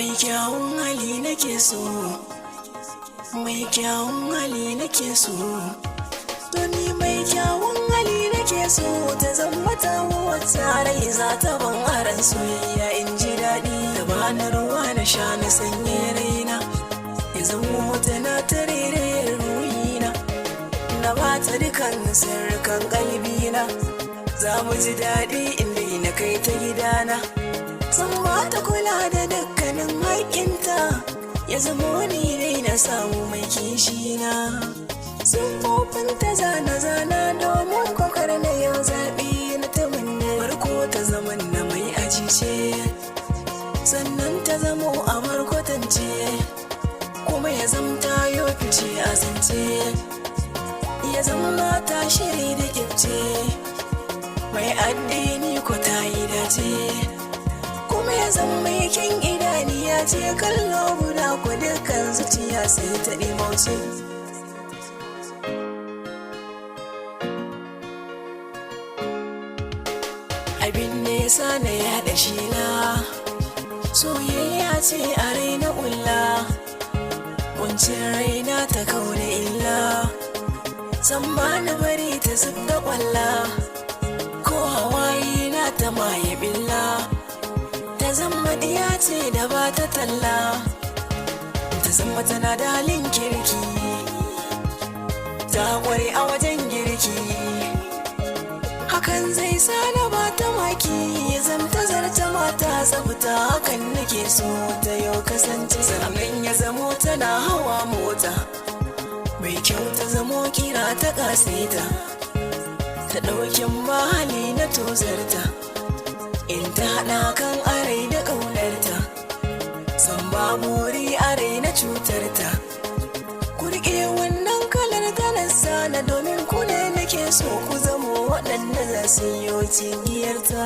mai kyawun hali nake so, mai kyawun hali nake so, to ni mai kyawun hali nake so, ta zama ta wata rai za ta ban aran soyayya in ji daɗi, ta bani ruwa na sha na sanye raina, ya zama tana ta rere ruhina, na ba ta dukan sirrikan kalbina, za mu ji daɗi inda na kai ta gidana, zan ba ta kula da dukkanin haƙƙinta, ya zama wani dai na samu mai kishina. Siffofin ta zana-zana domin kwakar na yau zaɓi na ta manne, farko ta zaman na mai ajice, sannan ta zamo a barkwatance, kuma ya zamta yau fice a zance, ya zama ta shiri da kyauce, mai addini ko ta yi dace, kuma ya zama mai kyan idaniya ce, kallo guda ku dukkan zuciya sai ta ɗimauce. Abin nesa na yaɗa shila, soyayya ce a raina ƙulla, kuncin raina ta kauna illa, san ba na bari ta zub da ƙwalla, ko hawaye na ta maye billa, ta zama diya ce da ba ta talla, ta zama tana da halin kirki, ta ƙware a wajen girki, hakan zai sa na ba ta maki, ya zamta zarta mata tsafta, hakan nake so ta yau kasance, sannan ya zamo tana hawa mota mai kyau, ta zamo kira ta ƙasaita, ta ɗaukin mahali na tozarta, in ta haɗa kan arai da ƙaunarta, san babu wuri arai na cutarta, ku riƙe wannan kalar tanar sana, domin ku ne nake so ku zamo waɗanda za su yi cigiyarta.